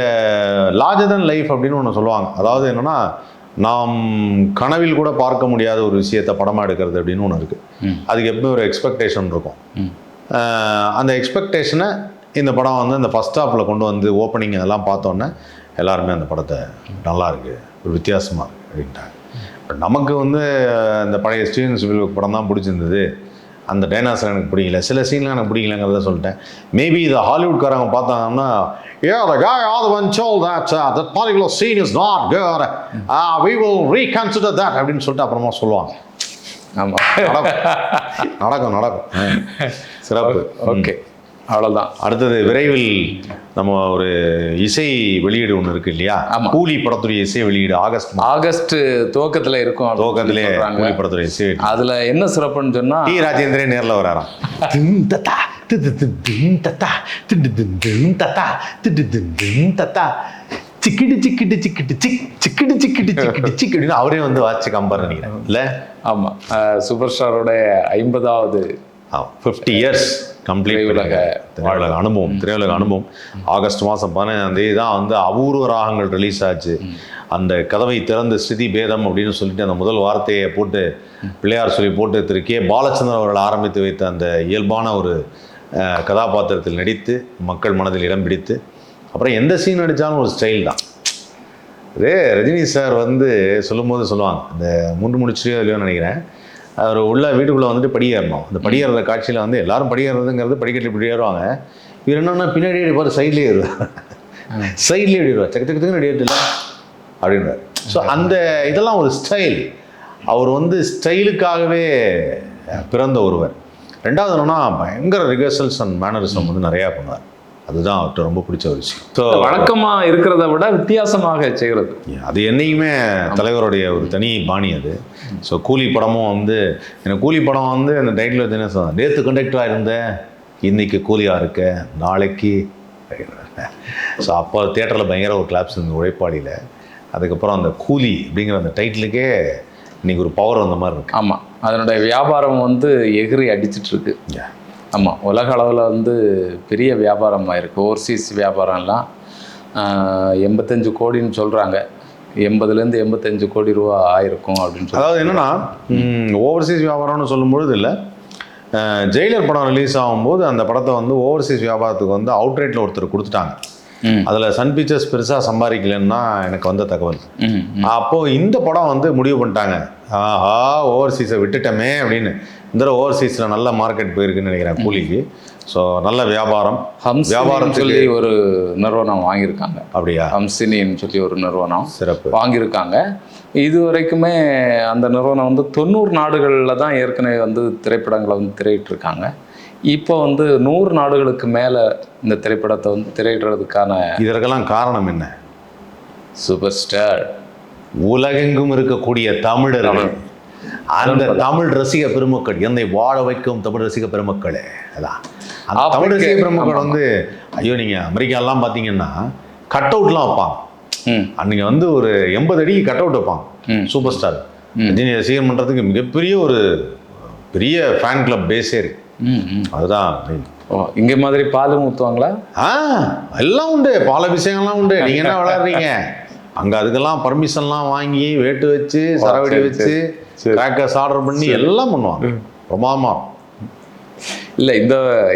லார்ஜர் தென் லைஃப் அப்படின்னு ஒன்று சொல்லுவாங்க. அதாவது என்னென்னா, நாம் கனவில் கூட பார்க்க முடியாத ஒரு விஷயத்தை படமாக எடுக்கிறது அப்படின்னு ஒன்று இருக்குது. அதுக்கு எப்பவுமே ஒரு எக்ஸ்பெக்டேஷன் இருக்கும். அந்த எக்ஸ்பெக்டேஷனை இந்த படம் வந்து இந்த ஃபஸ்ட் ஹாஃபில் கொண்டு வந்து ஓப்பனிங் அதெல்லாம் பார்த்தோன்னே எல்லாருமே அந்த படத்தை நல்லா இருக்குது, ஒரு வித்தியாசமாக இருக்குது அப்படின்ட்டாங்க. நமக்கு வந்து இந்த பழைய ஸ்டீவன் ஸ்பீல்பர்க் படம் தான் பிடிச்சிருந்தது. அந்த டைனாசர் எனக்கு பிடிக்கல, சில சீன்லாம் எனக்கு பிடிக்கலங்கிறத சொல்லிட்டேன். மேபி இதை ஹாலிவுட்காரங்க பார்த்தாங்கன்னா, yeah, the guy other one told that that particular scene is not good. We will reconsider that அப்படின்னு சொல்லிட்டு அப்புறமா சொல்லுவாங்க. ஆமாம், நடக்கும். சிறப்பு. ஓகே, அவ்வளோதான். அடுத்தது விரைவில் நம்ம ஒரு இசை வெளியீடு ஒன்று இருக்கு இல்லையா? கூலி படத்துடைய இசை வெளியீடு ஆகஸ்ட் துவக்கத்தில் இருக்கும். துவக்கத்திலே கூலி படத்துடைய இசை. அதில் என்ன சிறப்புன்னு சொன்னால், டி ராஜேந்திரே நேரில் வராராம். சிக்கிட்டு சிக்கிட்டு சிக்கிட்டு சிக்கிட்டு சிக்கிட்டு சிக்கிட்டு சிக்கிட்டு அவரே வந்து வாட்சி கம்பேர் நினைக்கிறேன் இல்ல? ஆமாம், சூப்பர் ஸ்டாரோட 50வது 50 இயர்ஸ் கம்ப்ளீட் திரையுலக அனுபவம். ஆகஸ்ட் மாதம் 15 தான் வந்து அபூர்வ ராகங்கள் ரிலீஸ் ஆச்சு. அந்த கதவை திறந்து ஸ்ருதி பேதம் அப்படின்னு சொல்லிட்டு அந்த முதல் வார்த்தையை போட்டு பிள்ளையார் சொல்லி போட்டு திரு கே பாலச்சந்திரன் அவர்கள் ஆரம்பித்து வைத்த அந்த இயல்பான ஒரு கதாபாத்திரத்தில் நடித்து மக்கள் மனதில் இடம் பிடித்து அப்புறம் எந்த சீன் நடித்தாலும் ஒரு ஸ்டைல் தான். அதே ரஜினி சார் வந்து சொல்லும்போது சொல்லுவாங்க, இந்த முண்டு முடிச்சுலையோ இல்லையோன்னு நினைக்கிறேன், அவர் உள்ள வீட்டுக்குள்ளே வந்துட்டு படியேறணும். அந்த படியேற காட்சியில் வந்து எல்லாரும் படியேறதுங்கிறது படிக்கட்டில் படியேறுவாங்க. இவர் என்னன்னா பின்னாடி பார்த்து சைட்லேயே ஏறுவார், சைட்லேயே ஏறிடுவார், சக்கு சக்கு சக்குன்னு ஏறிடல அப்படின்றார். ஸோ அந்த இதெல்லாம் ஒரு ஸ்டைல். அவர் வந்து ஸ்டைலுக்காகவே பிறந்த ஒருவர். ரெண்டாவது என்னன்னா பயங்கர ரிஹர்சல்ஸ் அண்ட் மேனரிசம் வந்து நிறையா பண்ணுவார். அதுதான் அவர்கிட்ட ரொம்ப பிடிச்ச ஒரு விஷயம். ஸோ வழக்கமாக இருக்கிறத விட வித்தியாசமாக செய்கிறது அது என்னைக்குமே தலைவருடைய ஒரு தனி பாணி அது. ஸோ கூலி படமும் வந்து எனக்கு கூலி படம் வந்து அந்த டைட்டில் வச்சு என்ன சொன்னேன், நேற்று கண்டக்டராக இருந்தேன், இன்னைக்கு கூலியாக இருக்க, நாளைக்கு. ஸோ அப்போ தேட்டரில் பயங்கர ஒரு கிளாப்ஸ் இருந்தது உழைப்பாளியில். அதுக்கப்புறம் அந்த கூலி அப்படிங்கிற அந்த டைட்டிலுக்கே இன்னைக்கு ஒரு பவர் வந்த மாதிரி இருக்கு. ஆமாம், அதனுடைய வியாபாரம் வந்து எகிரி அடிச்சிட்ருக்கு. ஆமாம், உலக அளவில் வந்து பெரிய வியாபாரமாக இருக்குது. ஓவர்சீஸ் வியாபாரம்லாம் 85 கோடின்னு சொல்கிறாங்க. 80லேருந்து 85 கோடி ரூபா ஆயிருக்கும் அப்படின்னு சொல்லி. அதாவது என்னென்னா ஓவர்சீஸ் வியாபாரம்னு சொல்லும்பொழுது இல்லை, ஜெயிலர் படம் ரிலீஸ் ஆகும்போது அந்த படத்தை வந்து ஓவர்சீஸ் வியாபாரத்துக்கு வந்து அவுட்ரேட்டில் ஒருத்தர் கொடுத்துட்டாங்க. அதில் சன் பிக்சர்ஸ் பெருசாக சம்பாதிக்கலன்னா எனக்கு வந்த தகவல். அப்போது இந்த படம் வந்து முடிவு பண்ணிட்டாங்க, ஆஹா ஓவர்சீஸை விட்டுட்டோமே அப்படின்னு. இந்த ஓவர்சீஸில் நல்ல மார்க்கெட் போயிருக்குன்னு நினைக்கிறேன் கூலிக்கு. ஸோ நல்ல வியாபாரம். சொல்லி ஒரு நிறுவனம் வாங்கியிருக்காங்க. அப்படியா? ஹம்சினின்னு சொல்லி ஒரு நிறுவனம் சிறப்பு வாங்கியிருக்காங்க. இது வரைக்குமே அந்த நிறுவனம் வந்து 90 நாடுகளில் தான் ஏற்கனவே வந்து திரைப்படங்களை வந்து திரையிட்டிருக்காங்க. இப்போ வந்து 100 நாடுகளுக்கு மேலே இந்த திரைப்படத்தை வந்து திரையிடுறதுக்கான இதற்கெல்லாம் காரணம் என்ன? Super star. உலகெங்கும் இருக்கக்கூடிய தமிழர்கள், அந்த தமிழ் ரசிக பெருமக்கள், என்னை வாழ வைக்கும் தமிழ் ரசிக பெருமக்களே. அதான் அந்த தமிழ் ரசிக பெருமக்கள் வந்து ஐயோ நீங்கள் அமெரிக்காலாம் பார்த்தீங்கன்னா கட் அவுட்லாம் வைப்பாங்க. அன்னைக்கு வந்து ஒரு 80 அடிக்கு கட் அவுட் வைப்பாங்க. சூப்பர் ஸ்டார் ரஜினி ரசிகர் பண்ணுறதுக்கு மிகப்பெரிய ஒரு பெரிய ஃபேன் கிளப் பேஸே இருக்கு. அதுதான் இங்கே மாதிரி பால் ஊற்றுவாங்களா? எல்லாம் உண்டு, பால் விஷயங்கள்லாம் உண்டு. நீங்கள் என்ன விளையாடுறீங்க அங்கே? அதுக்கெல்லாம் பர்மிஷன்லாம் வாங்கி வேட்டு வச்சு சரவெடி வச்சு கிராக்கர்ஸ் ஆர்டர் பண்ணி எல்லாம் பண்ணுவாங்க. பிரமாதமாக இல்லை,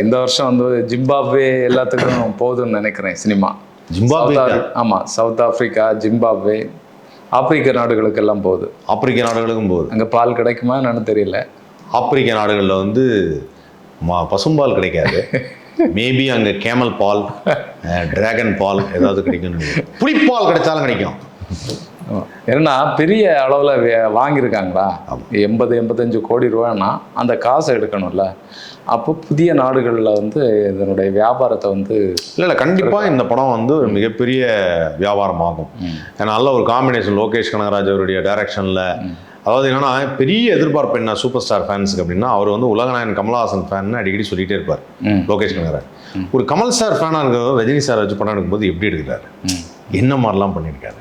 இந்த வருஷம் வந்து ஜிம்பாப்வே எல்லாத்துக்கும் போகுதுன்னு நினைக்கிறேன் சினிமா. ஜிம்பாப்வே? ஆமாம், சவுத் ஆஃப்ரிக்கா, ஜிம்பாப்வே, ஆப்பிரிக்க நாடுகளுக்கு எல்லாம் போகுது. ஆப்பிரிக்க நாடுகளுக்கும் போகுது. அங்கே பால் கிடைக்குமா என்னன்னு தெரியல. ஆப்பிரிக்க நாடுகளில் வந்து பசும்பால் கிடைக்காது. மேபி அங்கே கேமல் பால், டிராகன் பால் ஏதாவது கிடைக்கும்னு. புளிப்பால் கிடைச்சாலும் கிடைக்கும். ஏன்னா பெரிய அளவில் வாங்கியிருக்காங்களா, 80-85 கோடி ரூபான்னா அந்த காசை எடுக்கணும்ல. அப்போ புதிய நாடுகளில் வந்து இதனுடைய வியாபாரத்தை வந்து இல்லை கண்டிப்பாக இந்த படம் வந்து ஒரு மிகப்பெரிய வியாபாரம் ஆகும். ஏன்னா நல்ல ஒரு காம்பினேஷன் லோகேஷ் கனகராஜ் அவருடைய டைரக்ஷனில். அதாவது என்னன்னா பெரிய எதிர்பார்ப்பு என்ன சூப்பர் ஸ்டார் ஃபேன்ஸுக்கு அப்படின்னா, அவர் வந்து உலகநாயகன் கமல்ஹாசன் ஃபேன் அடிக்கடி சொல்லிகிட்டே இருப்பார் லோகேஷ் கனகராஜ். ஒரு கமல் சார் ஃபேனாக இருக்கிறவர் ரஜினி சார் வச்சு படம் எடுக்கும்போது எப்படி எடுக்கிறாரு, என்ன மாதிரிலாம் பண்ணியிருக்காரு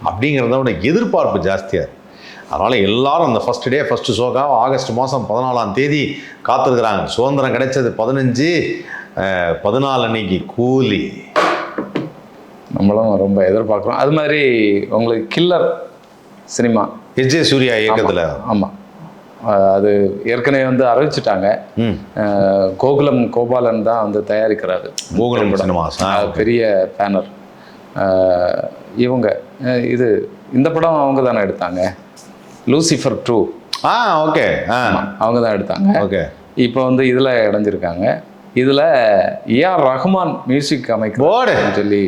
அப்படிங்கிறத விட எதிர்பார்ப்பு ஜாஸ்தியாக இருக்குது. அதனால் எல்லாரும் அந்த ஃபஸ்ட்டு ஷோக்காக ஆகஸ்ட் மாதம் 14ஆம் தேதி காத்திருக்கிறாங்க. சுதந்திரம் கிடைச்சது 15-14 அன்னைக்கு கூலி. நம்மளும் ரொம்ப எதிர்பார்க்குறோம். அது மாதிரி உங்களுக்கு கில்லர் சினிமா எஸ்.ஜே. சூர்யா இயக்கத்தில். ஆமாம், அது ஏற்கனவே வந்து அறிவிச்சிட்டாங்க. கோகுலம் கோபாலன் தான் வந்து தயாரிக்கிறாரு. கோகுலம் சினிமாஸ் பெரிய பேனர். இவங்க இந்த படம் அவங்க தானே எடுத்தாங்க, லூசிஃபர் 2. ஓகே, அவங்க தான் எடுத்தாங்க. ஓகே. இப்போ வந்து இதில் இணைஞ்சிருக்காங்க. இதில் ஏஆர் ரஹ்மான் மியூசிக் அமைக்கிறோன்னு சொல்லி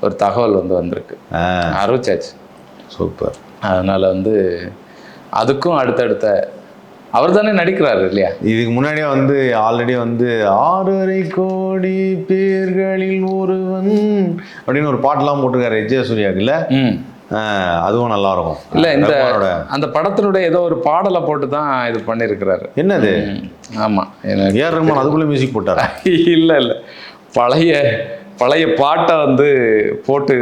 ஒரு தகவல் வந்து வந்திருக்கு, அறிவிச்சாச்சு. சூப்பர். அதனால் வந்து அதுக்கும் அடுத்தடுத்த அவர் தானே நடிக்கிறாரு இல்லையா? இதுக்கு முன்னாடியே வந்து ஆல்ரெடி வந்து 6.5 கோடி பேர்களில் ஒருவன் அப்படின்னு ஒரு பாட்டெல்லாம் போட்டிருக்காரு ஜெயசூர்யாவுக்கு இல்லை? அதுவும் நல்லா இருக்கும். இல்லை, இந்த அந்த படத்தினுடைய ஏதோ ஒரு பாடலை போட்டு தான் இது பண்ணியிருக்கிறாரு. என்னது? ஆமாம், ஏஆர் ரஹ்மான் அதுக்குள்ளே மியூசிக் போட்டார்? இல்லை இல்லை, பழைய பாட்டை வந்து போட்டு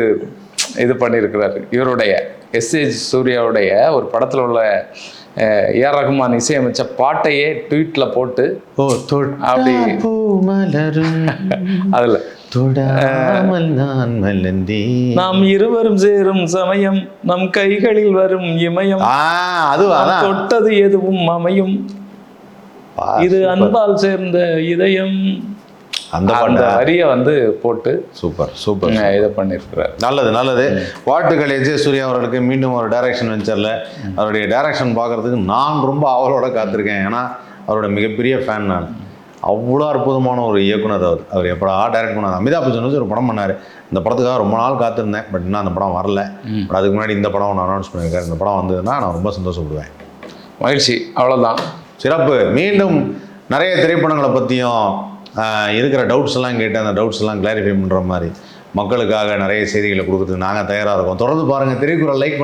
இது பண்ணியிருக்கிறாரு. இவருடைய எஸ்ஏ சூர்யாவுடைய ஒரு படத்தில் உள்ள ஏஆர் ரஹ்மான் இசையமைச்ச பாட்டையே ட்வீட்டில் போட்டு அப்படி அதில் நாம் இருவரும் சேரும் சமயம் நம் கைகளில் வரும் இமயம் தொட்டது எதுவும் அமையும் இது அன்பால் சேர்ந்த இதயம், அந்த வரியை வந்து போட்டு சூப்பர் சூப்பர் இதை பண்ணியிருக்கிறார். நல்லது. வாழ்த்துக்கள் எஜே சூர்யா அவர்களுக்கு. மீண்டும் ஒரு டைரக்ஷன் வெஞ்சரில் அவருடைய டைரக்ஷன் பார்க்குறதுக்கு நான் ரொம்ப ஆவலோட காத்திருக்கேன். ஏன்னா அவரோட மிகப்பெரிய ஃபேன் நான். அவ்வளோ அற்புதமான ஒரு இயக்குனர் அவர் எப்படா டைரக்ட் பண்ணார். அமிதாப் பச்சன் வச்சு ஒரு படம் பண்ணார். இந்த படத்துக்காக ரொம்ப நாள் காத்திருந்தேன். பட் இன்னும் அந்த படம் வரல. பட் அதுக்கு முன்னாடி இந்த படம் ஒன்று அனௌன்ஸ் பண்ணியிருக்காரு. இந்த படம் வந்ததுன்னா நான் ரொம்ப சந்தோஷப்படுவேன். மகிழ்ச்சி. அவ்வளோதான், சிறப்பு. மீண்டும் நிறைய திரைப்படங்களை பற்றியும் இருக்கிற டவுட்ஸ் எல்லாம் கேட்டு அந்த டவுட்ஸ் எல்லாம் கிளாரிஃபை பண்ணுற மாதிரி மக்களுக்காக நிறைய செய்திகளை கொடுக்குறதுக்கு நாங்கள் தயாராக இருக்கோம். தொடர்ந்து பாருங்கள் திரைக்குறள், லைக்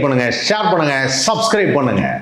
பண்ணுங்கள். ஷேர் பண்ணுங்கள், சப்ஸ்கிரைப் பண்ணுங்கள்.